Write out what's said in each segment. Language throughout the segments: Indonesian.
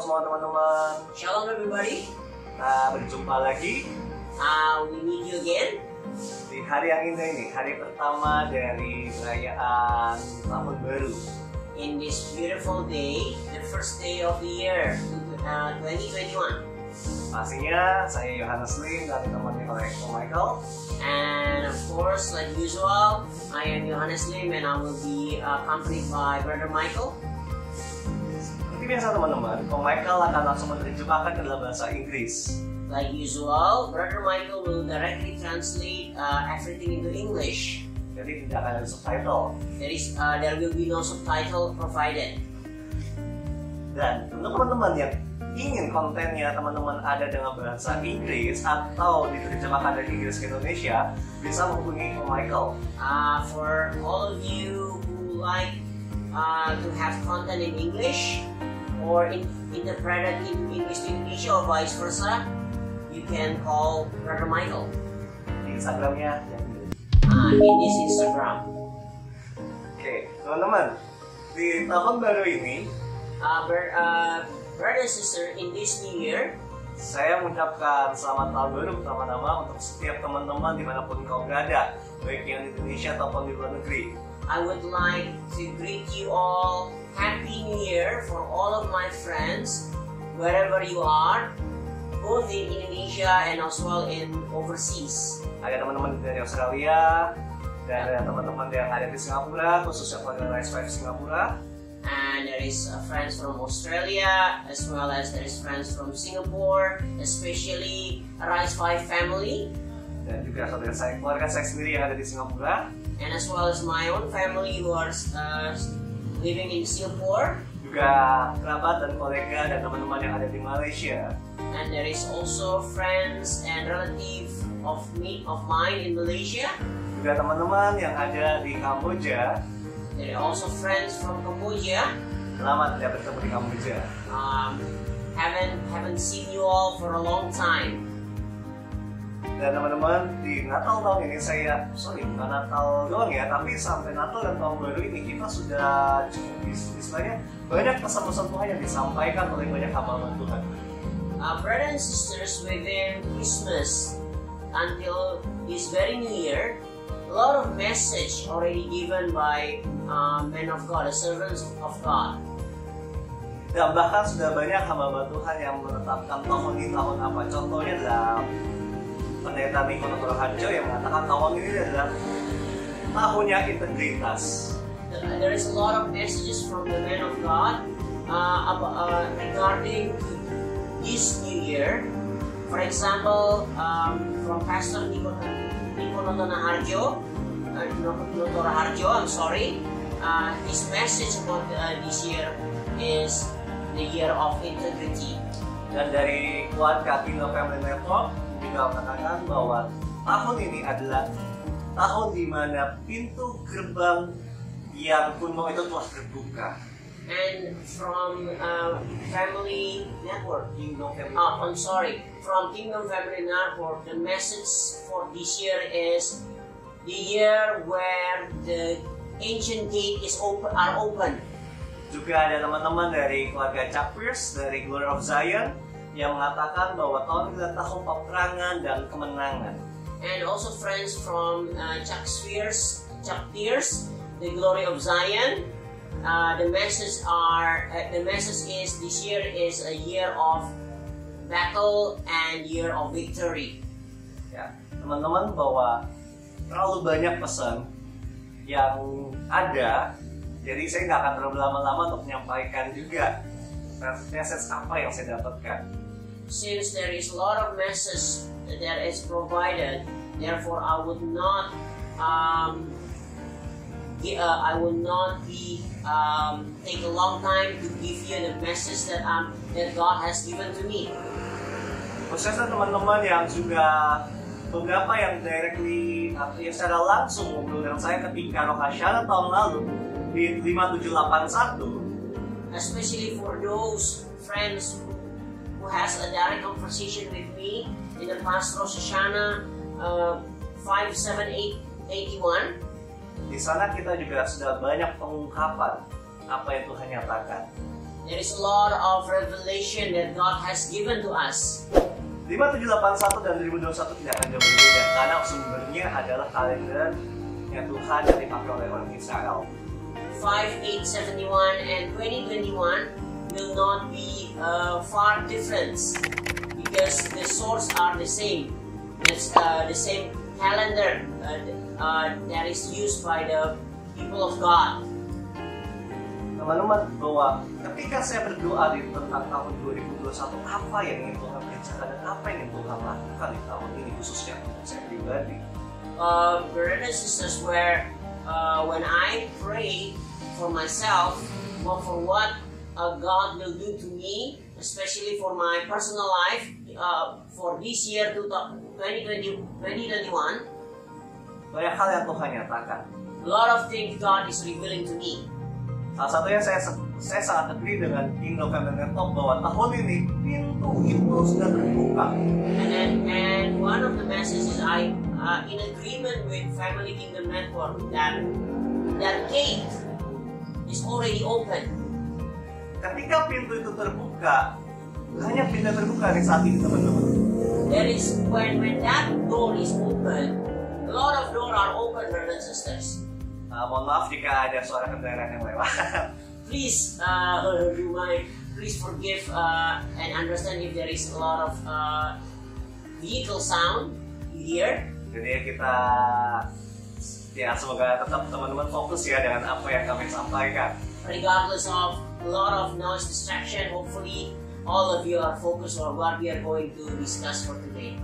semua teman-teman. Shalom everybody. Nah, berjumpa lagi. We meet you again. Di hari yang indah ini, hari pertama dari perayaan Tahun Baru. In this beautiful day, the first day of the year 2021. Pastinya saya Yohanes Lim dan ditemani oleh Ko Michael. And of course, like usual, I am Yohanes Lim and I will be accompanied by Brother Michael. Seperti biasa teman-teman, Ko Michael akan langsung menerjemahkan ke dalam bahasa Inggris. Like usual, Brother Michael will directly translate everything into English. Jadi tidak akan ada subtitle. There will be no subtitle provided. Dan untuk teman-teman yang ingin kontennya teman-teman ada dengan bahasa Inggris atau diterjemahkan dari Inggris ke Indonesia, bisa menghubungi Ko Michael. For all of you who like to have content in English or interpreted in English to Indonesia or vice versa, you can call Brother Michael. Di Instagramnya in his Instagram. Oke, teman-teman, di tahun baru ini, brother and sister, in this new year, saya mengucapkan selamat tahun baru pertama-tama untuk setiap teman-teman dimanapun kau berada, baik yang di Indonesia ataupun di luar negeri. I would like to greet you all Happy New Year for all of my friends, wherever you are, both in Indonesia and as well in overseas. Ada teman-teman dari Australia dan ada teman-teman yang ada di Singapura, khususnya keluarga Rise 5 Singapura. And there is friends from Australia as well as there is friends from Singapore, especially Rise 5 family. Dan juga saudara saya, keluarga saya sendiri yang ada di Singapura. And as well as my own family who are living in Singapore. Juga kerabat dan kolega dan teman-teman yang ada di Malaysia. And there is also friends and relatives of mine in Malaysia. Juga teman-teman yang ada di Kamboja. There are also friends from Cambodia. Selamat tidak bertemu di Kamboja. Haven't seen you all for a long time. Dan teman-teman, di Natal tahun ini bukan Natal doang ya, tapi sampai Natal dan tahun baru ini kita sudah cukup istilahnya banyak pesan-pesan Tuhan yang disampaikan oleh banyak hamba Tuhan. Brothers and sisters, within Christmas until this very New Year, a lot of message already given by men of God, the servants of God. Dan bahkan sudah banyak hamba Tuhan yang menetapkan tahun ini tahun apa. Contohnya adalah Pendeta Niko Harjo yang mengatakan tahun ini adalah tahunnya integritas. There is a lot of messages from the men of God regarding this New Year. For example, from Pastor Niko Harjo, I'm sorry. His message about this year is the year of integrity. Dan dari keluarga Kingdom Family Network juga mengatakan bahwa tahun ini adalah tahun di mana pintu gerbang yang kuno itu telah terbuka. And from Family Network, from Kingdom Family Network, the message for this year is the year where the ancient gate are open. Juga ada teman-teman dari keluarga Chuck Pierce dari Glory of Zion yang mengatakan bahwa tahun ini adalah tahun peperangan dan kemenangan. And also friends from Chuck Pierce, the Glory of Zion. The message is this year is a year of battle and year of victory. Ya, teman-teman, bahwa terlalu banyak pesan yang ada, jadi saya nggak akan terlalu lama-lama untuk menyampaikan juga message apa yang saya dapatkan. Since there is a lot of message that is provided, therefore I would not take a long time to give you the message that God has given to me. Khususnya teman-teman yang juga beberapa yang directly atau secara langsung ngobrol dengan saya ketika Rosh Hashanah tahun lalu di 5781. Especially for those friends who has a direct conversation with me in the past Rosh Hashanah 57881. Di sana kita juga sudah banyak pengungkapan apa yang Tuhan nyatakan. There is a lot of revelation that God has given to us. 5781 dan 2021 tidak akan jauh berbeda karena sumbernya adalah kalender yang Tuhan yang dipakai oleh orang Israel. 5871 and 2021 will not be far difference because the source are the same. It's the same calendar that is used by the people of God. Teman-teman, bahwa ketika saya berdoa tentang tahun 2021, apa yang ingin Tuhan kerjakan dan apa yang ingin Tuhan lakukan di tahun ini khususnya untuk saya pribadi. Brothers and sisters, when I pray for myself, or for what God will do to me, especially for my personal life, for this year 2021, banyak hal yang Tuhan nyatakan. a lot of things God is revealing to me. Salah satunya saya sangat agree dengan Indo Family Talk bahwa tahun ini pintu itu sudah terbuka. And one of the messages I in agreement with Family Kingdom Network that gate is already open. Ketika pintu itu terbuka, hanya pintu terbuka di saat ini teman-teman. There is when that door is open, a lot of doors are open, brothers and sisters. Mohon maaf jika ada suara kendaraan yang lewat. Please, please forgive and understand if there is a lot of vehicle sound here. Jadi kita semoga tetap teman-teman fokus ya dengan apa yang kami sampaikan. Regardless of a lot of noise distraction, hopefully all of you are focused on what we are going to discuss for today.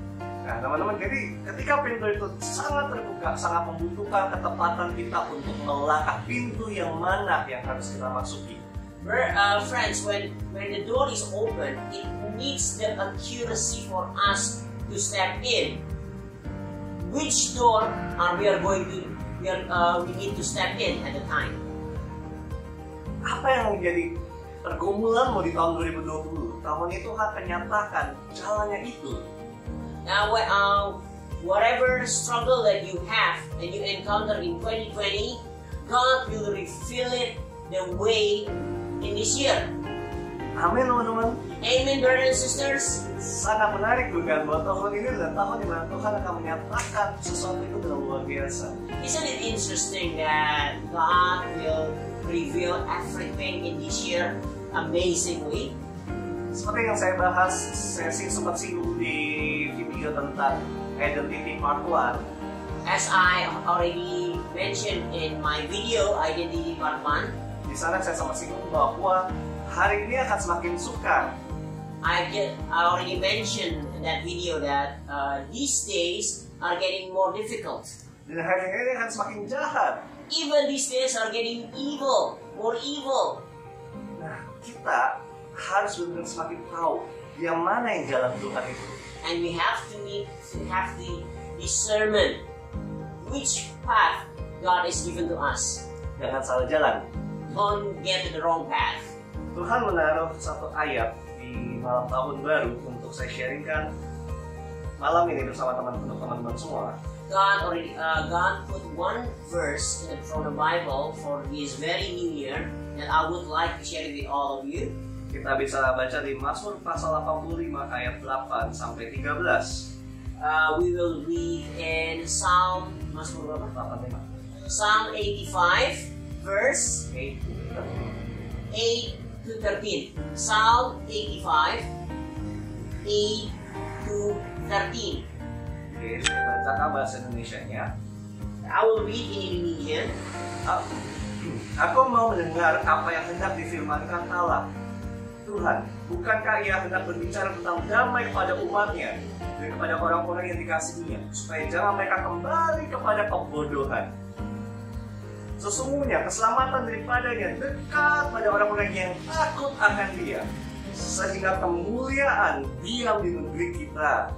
Nah teman-teman, jadi ketika pintu itu sangat terbuka, sangat membutuhkan ketepatan kita untuk melangkah pintu yang mana yang harus kita masuki. Friends, when the door is open, it needs the accuracy for us to step in. Which door we need to step in at the time? Apa yang menjadi pergumulanmu di tahun 2020? Tahun itu akan nyatakan jalannya itu. Now, whatever struggle that you have and you encounter in 2020, God will reveal it the way in this year. Amin teman-teman. Amen, brothers and sisters. Sangat menarik bukan bahwa tahun ini adalah tahun di mana Tuhan akan menyatakan sesuatu itu dengan luar biasa. Isn't it interesting that God will reveal everything in this year amazingly? Seperti yang saya bahas, saya sempat singgung di video tentang Identity Part 1. As I already mentioned in my video Identity Part 1, di sana saya sempat singgung bahwa hari ini akan semakin sukar. I already mentioned in that video that these days are getting more difficult. Dan hari ini akan semakin jahat. Even these days are getting evil, more evil. Nah, kita harus benar-benar semakin tahu yang mana yang jalan Tuhan itu. And we have to have the discernment which path God is given to us. Jangan salah jalan. Don't get to the wrong path. Tuhan menaruh satu ayat di malam tahun baru untuk saya sharingkan malam ini bersama teman-teman semua. God put one verse from the Bible for this very new year that I would like to share with all of you. Kita bisa baca di Mazmur pasal 85 ayat 8 sampai 13. We will read in Psalm 85 verse 8 to 13. Psalm 85 8 to 13. Oke, saya bacakan bahasa Indonesianya. I will read in Indonesian. Aku mau mendengar apa yang hendak difirmankan Allah. Tuhan, bukankah Ia hendak berbicara tentang damai kepada umatnya dan kepada orang-orang yang dikasihinya, supaya jangan mereka kembali kepada kebodohan. Sesungguhnya keselamatan daripadanya dekat pada orang-orang yang takut akan Dia, sehingga kemuliaan diam di negeri kita.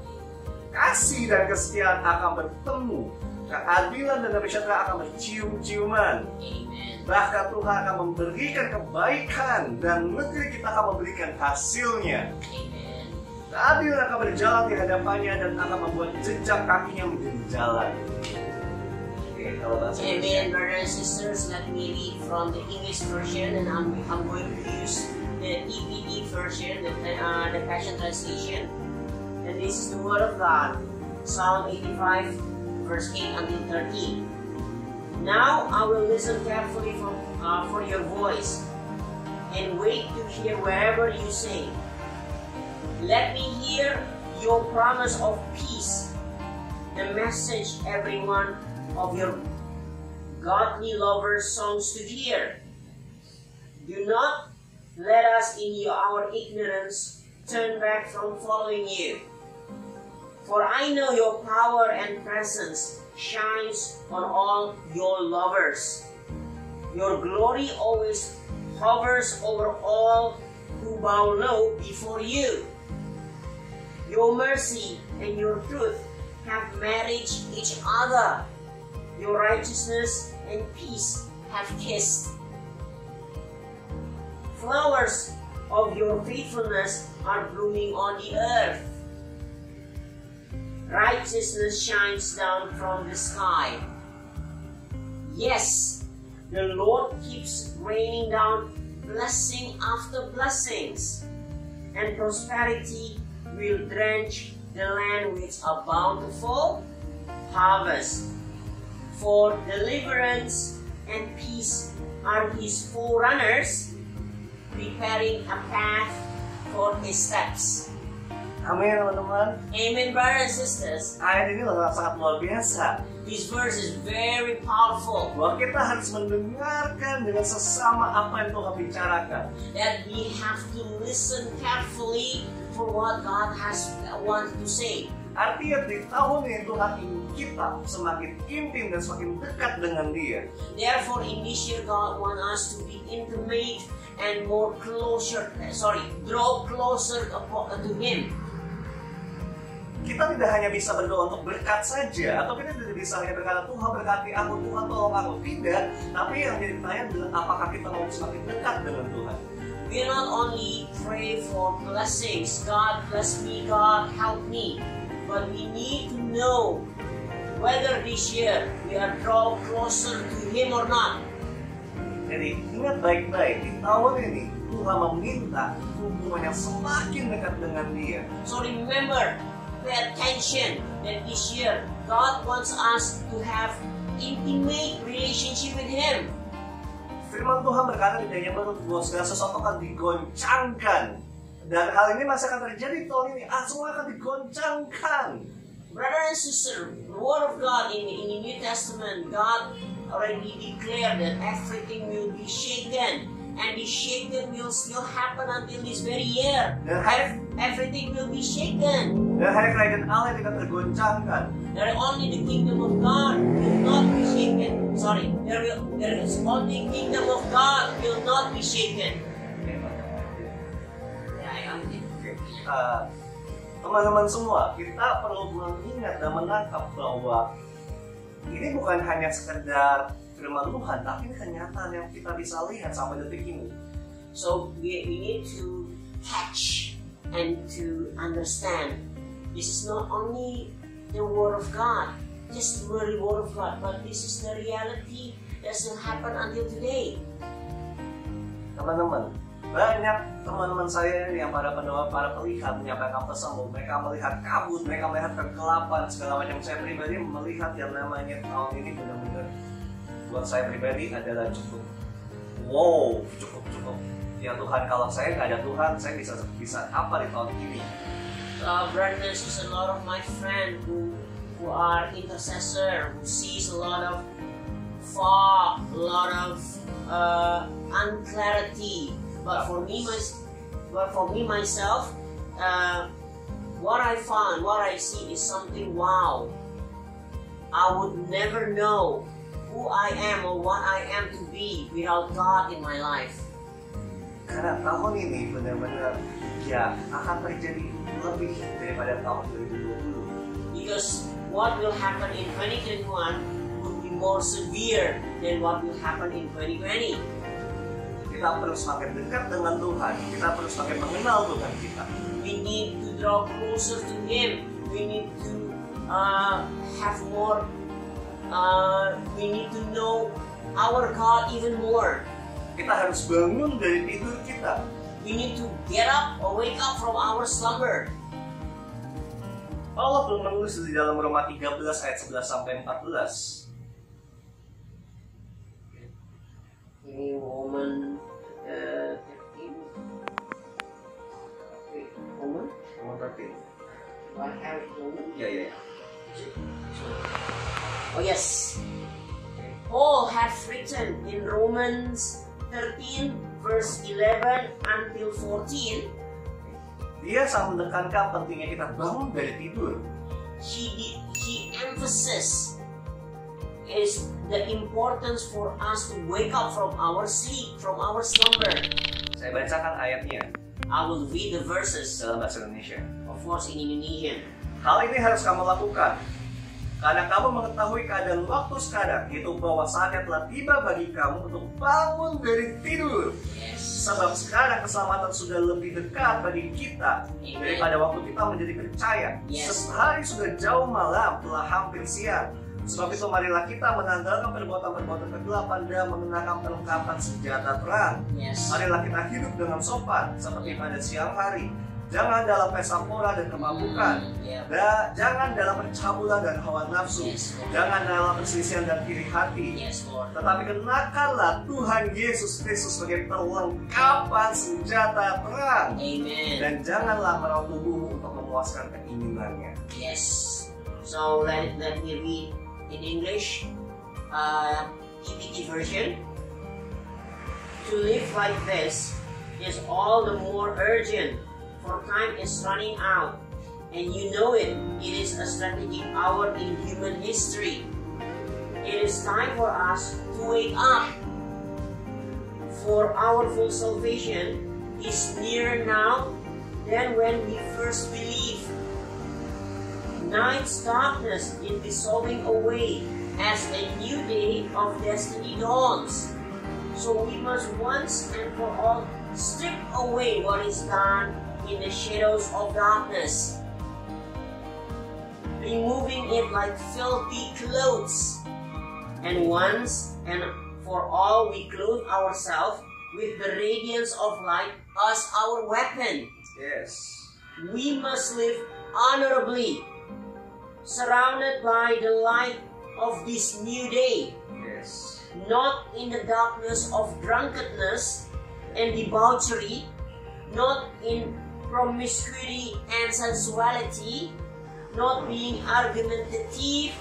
Kasih dan kesetiaan akan bertemu, keadilan dan damai sejahtera akan bercium-ciuman. Bahkan Tuhan akan memberikan kebaikan dan negeri kita akan memberikan hasilnya. Keadilan akan berjalan di hadapannya dan akan membuat jejak kakinya menjadi jalan. Oke, kalau bahasa Amen, brothers and sisters. Let me read from the English version, and I'm going to use the EPD version, the Passion Translation. And this is the Word of God, Psalm 85, verse 8 until 13. Now I will listen carefully for your voice, and wait to hear wherever you say. Let me hear your promise of peace, the message everyone of your godly lovers songs to hear. Do not let us in our ignorance turn back from following you. For I know your power and presence shines on all your lovers. Your glory always hovers over all who bow low before you. Your mercy and your truth have married each other. Your righteousness and peace have kissed. Flowers of your faithfulness are blooming on the earth. Righteousness shines down from the sky. Yes, the Lord keeps raining down blessing after blessings, and prosperity will drench the land with a bountiful harvest. For deliverance and peace are his forerunners, preparing a path for his steps. Amin, teman-teman. Amen, brothers and sisters. Ayat ini sangat luar biasa. This verse is very powerful. Bahwa kita harus mendengarkan dengan sesama apa yang Tuhan bicarakan. That we have to listen carefully for what God has wanted to say. Artinya di tahun ini Tuhan ingin kita semakin intim dan semakin dekat dengan Dia. Therefore, in this year, God wants us to be intimate and draw closer to Him. Kita tidak hanya bisa berdoa untuk berkat saja, atau kita tidak bisa hanya berkata Tuhan berkati aku, Tuhan tolong aku. Tidak, tapi yang jadi pertanyaan adalah apakah kita mau semakin dekat dengan Tuhan. We not only pray for blessings, God bless me, God help me, but we need to know whether this year we are draw closer to Him or not. Jadi ingat baik-baik, di tahun ini Tuhan meminta hubungan yang semakin dekat dengan Dia. So remember, pay attention that this year God wants us to have intimate relationship with Him. Firman Tuhan berkata di Daniel bahwa segala sesuatu akan digoncangkan, dan hal ini masih akan terjadi tahun ini. Semua akan digoncangkan. Brother and sister, the Word of God in the New Testament, God already declared that everything will be shaken, and the shaken will still happen until this very year. Everything will be shaken. Dan hari kerajaan Allah tidak tergoncangkan. There only the kingdom of God will not be shaken. There is only kingdom of God will not be shaken. Teman-teman semua, kita perlu mengingat dan menangkap bahwa ini bukan hanya sekedar firman Tuhan, tapi ini kenyataan yang kita bisa lihat sampai detik ini. So we need to catch and to understand. This is not only the Word of God, just the very Word of God, but this is the reality that still happen until today. Teman-teman, banyak teman-teman saya yang para pendoa, para pelihat menyampaikan pesan, mereka melihat kabut, mereka melihat kegelapan, segala macam. Saya pribadi melihat yang namanya tahun ini benar-benar buat saya pribadi adalah cukup ya Tuhan, kalau saya nggak ada Tuhan, saya bisa apa di tahun ini. Brothers, there's a lot of my friends who are intercessor, who sees a lot of fog, a lot of unclarity. But for me myself, what I found, what I see is something wow. I would never know who I am or what I am to be without God in my life. Karena tahun ini benar-benar ya akan terjadi lebih daripada tahun 2020. Because what will happen in 2021 will be more severe than what will happen in 2020. Kita perlu semakin dekat dengan Tuhan. Kita perlu semakin mengenal Tuhan kita. We need to draw closer to Him. We need to have more we need to know our God even more. Kita harus bangun dari tidur kita. We need to get up or wake up from our slumber. Allah pun menulis di dalam Roma 13 ayat 11 sampai 14. Ini Roman 13. Roman 13. I have Roman. Ya. Oh yes. Paul have written in Romans 13 verse 11 until 14. Dia sangat menekankan pentingnya kita bangun dari tidur. He emphasizes is the importance for us to wake up from our sleep, from our slumber. Saya bacakan ayatnya I will read the verses, dalam bahasa Indonesia. of course in Indonesian. Hal ini harus kamu lakukan, karena kamu mengetahui keadaan waktu sekarang, yaitu bahwa saatnya telah tiba bagi kamu untuk bangun dari tidur. Yes. Sebab sekarang keselamatan sudah lebih dekat bagi kita daripada waktu kita menjadi percaya. Yes. Sehari sudah jauh malam, telah hampir siang. Sebab itu marilah kita menanggalkan perbuatan-perbuatan kegelapan dan mengenakan perlengkapan senjata terang. Yes. Marilah kita hidup dengan sopan seperti pada siang hari. Jangan dalam pesta pora dan kemabukan. Yeah. Jangan dalam percabulan dan hawa nafsu. Yes, Lord. Jangan dalam perselisihan dan iri hati. Yes, Lord. Tetapi kenakanlah Tuhan Yesus Kristus sebagai perlengkapan senjata terang. Amen. Dan janganlah meraup tubuhmu untuk memuaskan keinginannya. Yes. So let me read in English, EPT version. To live like this is all the more urgent, for time is running out, and you know it. It is a strategic hour in human history. It is time for us to wake up, for our full salvation is nearer now than when we first believed. Night's darkness is dissolving away as a new day of destiny dawns. So we must once and for all strip away what is done in the shadows of darkness, removing it like filthy clothes. And once and for all we clothe ourselves with the radiance of light as our weapon. Yes. We must live honorably, surrounded by the light of this new day, Yes. not in the darkness of drunkenness and debauchery, not in promiscuity and sensuality, not being argumentative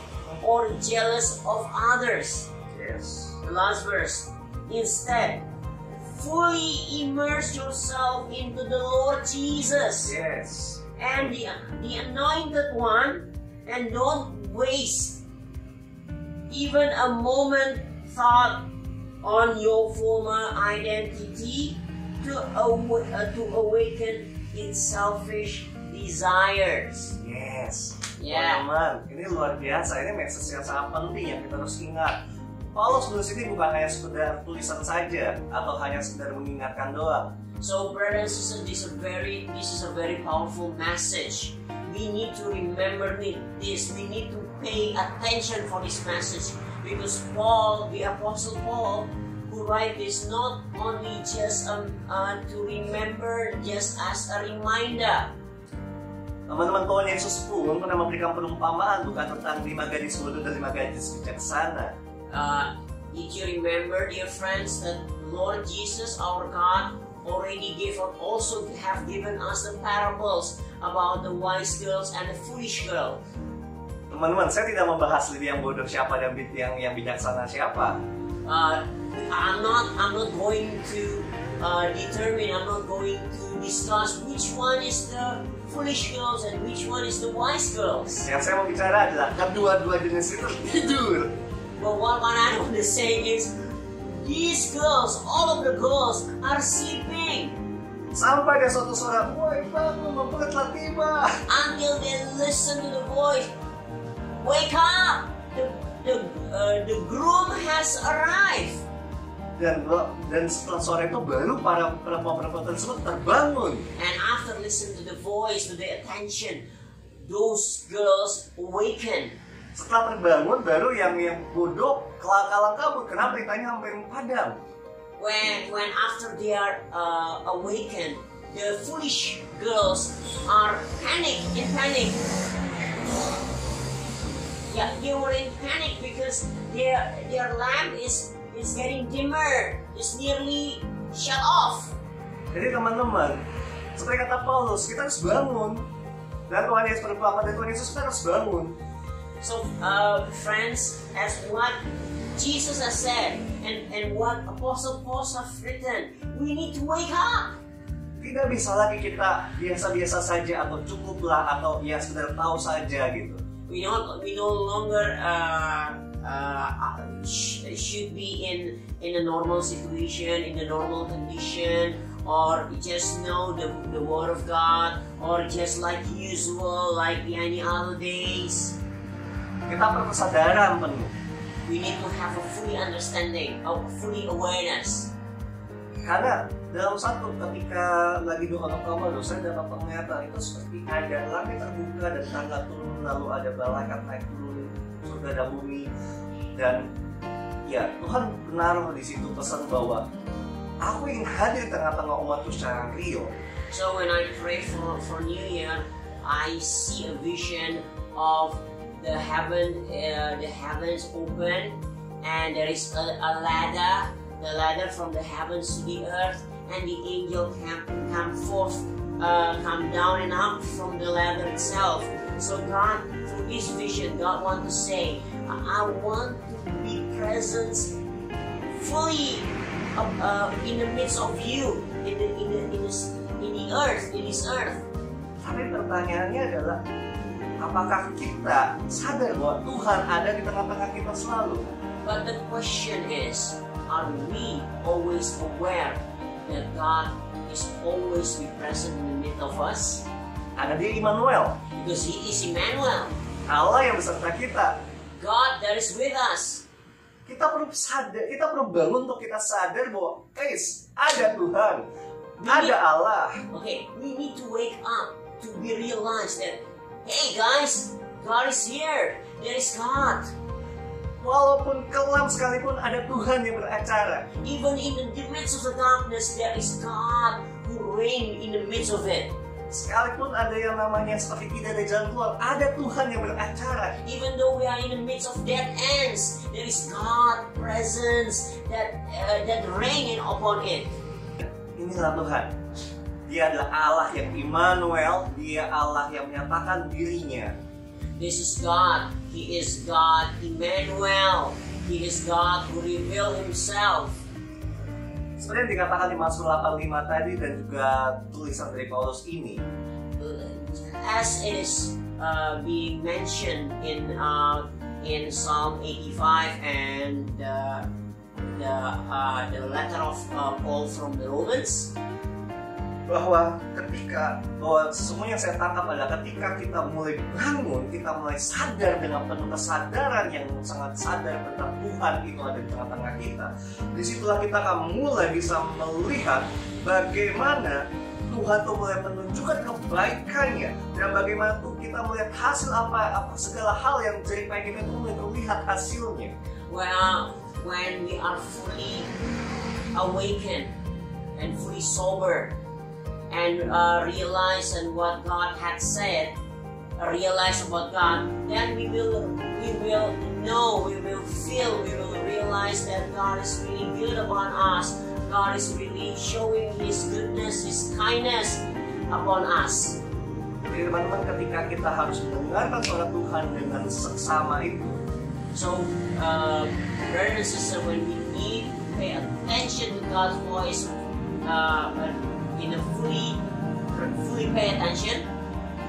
or jealous of others. Yes. The last verse. Instead, fully immerse yourself into the Lord Jesus Yes. and the Anointed One, and don't waste even a moment thought on your former identity to awaken its selfish desires. Yes. Yeah. Teman-teman, ini luar biasa. Ini message yang sangat penting yang kita harus ingat. Paulus menulis ini bukan hanya sekedar tulisan saja atau hanya sekedar mengingatkan doang. So, brothers and sisters, this is a very powerful message. We need to remember this. We need to pay attention for this message, because Paul, the Apostle Paul, who write this not only just to remember, just as a reminder. Teman-teman, Tuhan Yesus pun pernah memberikan perumpamaan bukan tentang 5 gadis bodoh dan 5 gadis bijaksana. Did you remember, dear friends, that Lord Jesus, our God, already also have given us the parables about the wise girls and the foolish girl. Teman-teman, saya tidak membahas yang bodoh siapa dan yang bijaksana siapa. I'm not going to determine. I'm not going to discuss which one is the foolish girls and which one is the wise girls. Yang saya mau bicara adalah kedua-dua jenis itu tidur. But what I want to say is, these girls, all of the girls, are sleeping. Sampai ada suatu suara, woi bangun, mempelai telah tiba. Until they listen to the voice, wake up! The groom has arrived. Dan setelah sore itu baru para perempuan-perempuan tersebut terbangun. And after listening to the voice, to the attention, those girls awaken. Setelah terbangun baru yang bodoh kalang kabut. Kenapa beritanya sampai padam? When after they are awakened, the foolish girls are panic. Yeah, they were in panic because their lamp is getting dimmer. It's nearly shut off. Jadi teman-teman, seperti kata Paulus, kita harus bangun. Dan Tuhan Yesus berdoa dan Tuhan Yesus kita harus bangun. So, friends, as what Jesus has said and what Apostle Paul has written, we need to wake up. Tidak bisa lagi kita biasa-biasa saja atau cukuplah atau ya sekedar tahu saja gitu. We no longer should be in a normal situation, in a normal condition, or just know the word of God, or just like usual, like any other days. Kita perlu kesadaran penuh. We need to have a fully understanding, a fully awareness. Karena dalam satu ketika lagi doa pertama saya dapat penglihatan itu seperti ada langit terbuka dan tangga turun, lalu ada malaikat naik turun, surga dan bumi, dan ya Tuhan menaruh di situ pesan bahwa aku ingin hadir di tengah-tengah umatku secara real. So when I pray for New Year, I see a vision of the heavens open, and there is a ladder, the ladder from the heavens to the earth, and the angel come forth, come down and up from the ladder itself. So God, through this vision, God wants to say, I want to be present fully in the midst of you, in this earth. Tapi pertanyaannya adalah, apakah kita sadar bahwa Tuhan ada di tengah-tengah kita selalu? But the question is, are we always aware that God is always be present in the midst of us? Ada dia Immanuel. Because He is Emmanuel. Allah yang beserta kita. God that is with us. Kita perlu sadar, kita perlu bangun untuk kita sadar bahwa guys, ada Tuhan, ada Allah. Okay, we need to wake up to be realized that, hey guys, God is here. There is God. Walaupun kelam sekalipun ada Tuhan yang beracara. Even in the midst of the darkness, there is God who reign in the midst of it. Sekalipun ada yang namanya seperti tidak ada jalan keluar, ada Tuhan yang beracara. Even though we are in the midst of dead ends, there is God presence that reigning upon it. Inilah Tuhan. Dia adalah Allah yang Immanuel, dia Allah yang menyatakan dirinya. This is God. He is God Emmanuel. He is God who revealed Himself. Seperti yang dikatakan di Mazmur 85 tadi dan juga tulisan dari Paulus ini. As it is being mentioned in Psalm 85 and the letter of Paul from the Romans, bahwa sesungguhnya yang saya tangkap adalah ketika kita mulai bangun, kita mulai sadar dengan penuh kesadaran yang sangat sadar tentang Tuhan itu ada di tengah-tengah kita. Disitulah kita akan mulai bisa melihat bagaimana Tuhan tuh mulai menunjukkan kebaikannya dan bagaimana tuh kita melihat hasil apa segala hal yang jadi baik kita tuh mulai terlihat hasilnya. Well, when we are fully awakened and fully sober, and realize and what God had said, realize about God, then we will know, we will feel, we will realize that God is really good upon us. God is really showing His goodness, His kindness upon us. Jadi teman-teman, ketika kita harus mendengarkan suara Tuhan dengan seksama itu. So, brothers and sisters, when we need to pay attention to God's voice, in a fully pay attention.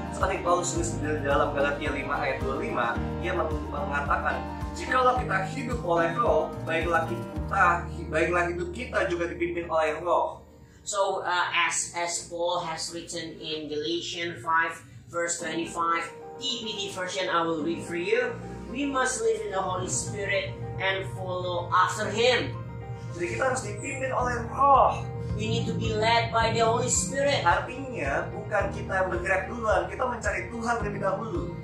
Seperti Paulus tulis dalam Galatia 5 ayat 25, ia mengatakan, jikalau kita hidup oleh Roh, baiklah hidup kita juga dipimpin oleh Roh. So as Paul has written in Galatians 5 verse 25, TPT version I will read for you. We must live in the Holy Spirit and follow after Him. Jadi kita harus dipimpin oleh Roh. We need to be led by the Holy Spirit. Artinya bukan kita yang bergerak duluan, kita mencari Tuhan lebih dahulu.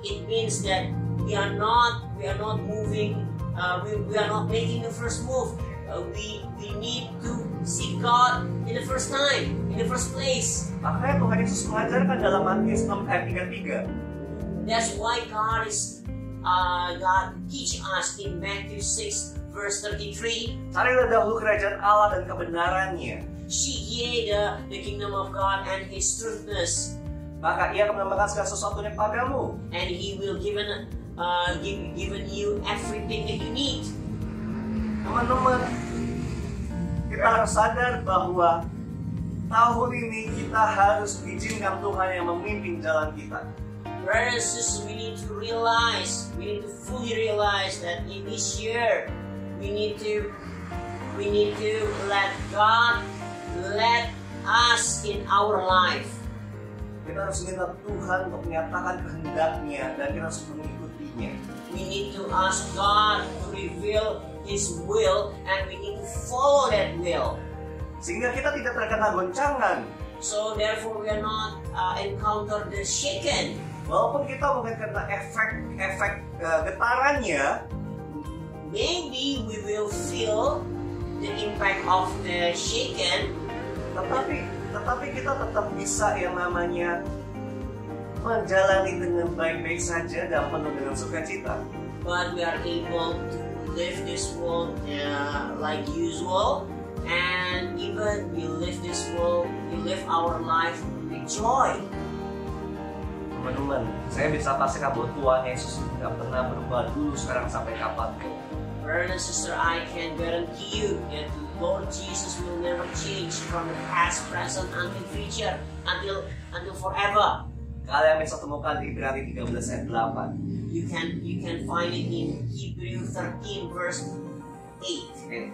It means that we are not moving. We are not making the first move. We need to seek God in the first time, in the first place. Makanya Tuhan Yesus mengajarkan dalam Matius 6 ayat 33. That's why God teach us in Matthew 6 verse 33. Carilah dahulu kerajaan Allah dan kebenarannya. Seek ye the kingdom of God and His truthness. Maka Ia akan menambahkan segala sesuatunya padamu. And He will given you everything that you need. Teman-teman, kita harus sadar bahwa tahun ini kita harus izinkan Tuhan yang memimpin jalan kita. Brothers and sisters, we need to fully realize that in this year, we need to let God let us in our life. Kita harus minta Tuhan untuk menyatakan kehendaknya dan kita harus mengikutinya. We need to ask God to reveal His will and we need to follow that will. Sehingga kita tidak terkena goncangan. So therefore we are not encounter the shaken. Walaupun kita mungkin kena efek getarannya, maybe we will feel the impact of the shaken, tetapi kita tetap bisa yang namanya menjalani dengan baik-baik saja dan penuh dengan sukacita. But we are able to live this world like usual, and even we live our life with joy. Teman-teman, saya bisa pastikan bahwa Tuhan Yesus tidak pernah berubah dulu, sekarang sampai kapanpun. Brother and sister, I can guarantee you that Lord Jesus will never change from the past, present, until future, until forever. Kalian bisa temukan di Ibrani 13 ayat 8. You can find it in Hebrew 13 verse 8.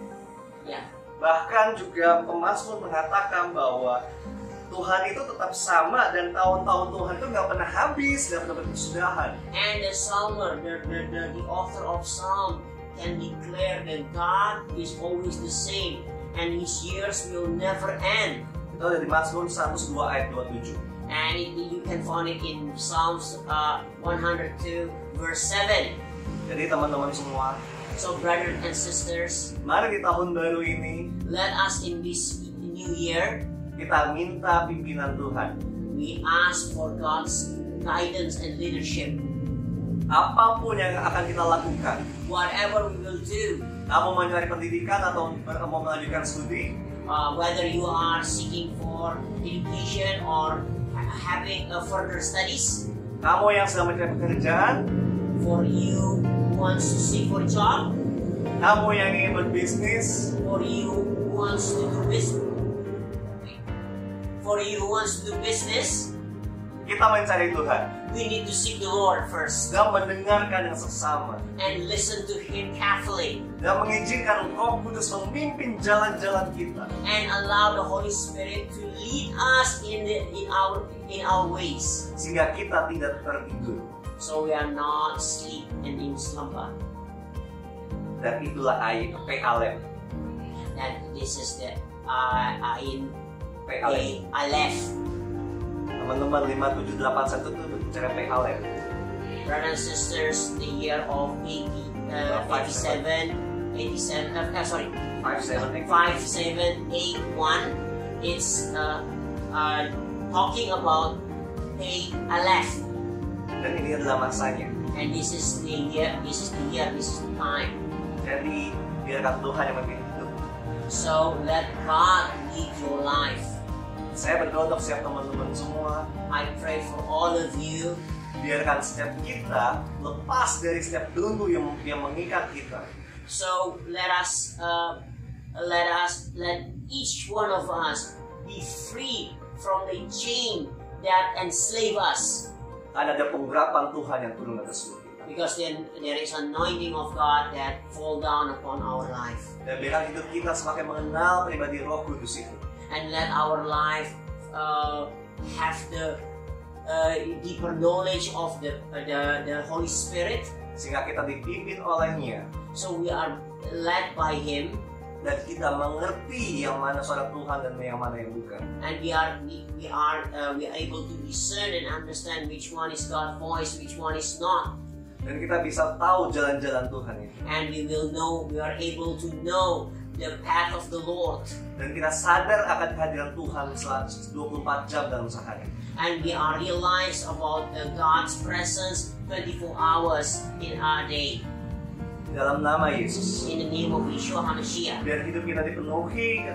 Yeah. Bahkan juga pemazmur mengatakan bahwa Tuhan itu tetap sama dan tahun-tahun Tuhan itu nggak pernah habis, nggak pernah berkesudahan. And the psalmer, the author of Psalm can declare that God is always the same and His years will never end. Itu ada di Mazmur 102 ayat 27. And you can find it in Psalms 102 verse 7. Jadi teman-teman semua, so brothers and sisters, mari di tahun baru ini, let us in this new year, kita minta pimpinan Tuhan. We ask for God's guidance and leadership. Apapun yang akan kita lakukan, whatever we will do, kamu mencari pendidikan atau mau melanjutkan studi, whether you are seeking for education or having further studies, kamu yang sedang mencari pekerjaan, for you who wants to seek for a job, kamu yang ingin berbisnis, for you who wants to do business, kita mencari Tuhan. We need to seek the Lord first. Dan mendengarkan yang sesama. And listen to Him carefully. Dan mengizinkan Roh Kudus memimpin jalan-jalan kita. And allow the Holy Spirit to lead us in our ways. Sehingga kita tidak tertidur. So we are not asleep and in slumber. Dan itulah P-Alef. And this is the P-Alef. Teman-teman 5781 itu bicara P-Alef. Brothers and sisters, the year of 5781, it's talking about P-Alef. Dan ini adalah masanya. And this is the time. Jadi biarkan Tuhan yang memimpin hidup. So let God lead your life. Saya berdoa untuk setiap teman-teman semua. I pray for all of you. Biarkan setiap kita lepas dari setiap belenggu yang mengikat kita. So let each one of us be free from the chain that enslave us. Ada penggurapan Tuhan yang turun atas hidup kita. Because then there is anointing of God that fall down upon our life. Dan biarkan hidup kita semakin mengenal pribadi Roh Kudus itu. And let our life have the deeper knowledge of the Holy Spirit. Sehingga kita dipimpin olehnya. So we are led by Him. Dan kita mengerti yang mana suara Tuhan dan yang mana yang bukan. And we are able to discern and understand which one is God's voice, which one is not. Dan kita bisa tahu jalan-jalan Tuhan itu. And we are able to know the path of the Lord. Dan kita sadar akan kehadiran Tuhan selama 24 jam dalam sehari. And we are realized about God's presence 24 hours in our day. Dalam nama Yesus. In the name of Yeshua HaMashiach. Biar hidup kita dipenuhi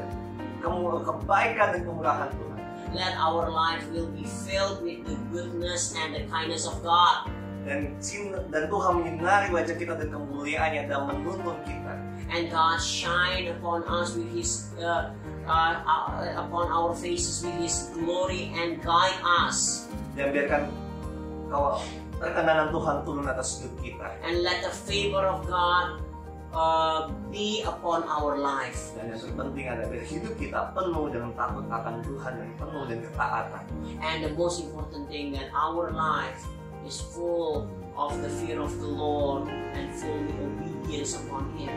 kebaikan dan kemurahan Tuhan. Let our life will be filled with the goodness and the kindness of God. Dan Tuhan menyinari wajah kita dan kemuliaannya dan menuntun kita. And God shine upon us with His upon our faces with His glory and guide us. Dan biarkan perkenanan Tuhan turun atas hidup kita. And let the favor of God be upon our life. Dan yang terpenting adalah biar hidup kita penuh dengan takut akan Tuhan dan penuh dengan ketaatan. And the most important thing, that our life is full of the fear of the Lord and full with obedience upon Him.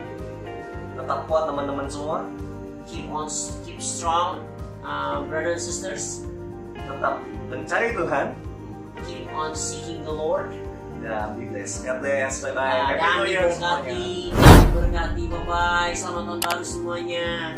Tetap kuat teman-teman semua. Keep strong, brothers and sisters. Tetap mencari Tuhan. Keep on seeking the Lord. Dan be blessed. God bless. Bye bye. Dan diberkati. Bye bye. Selamat tahun baru semuanya.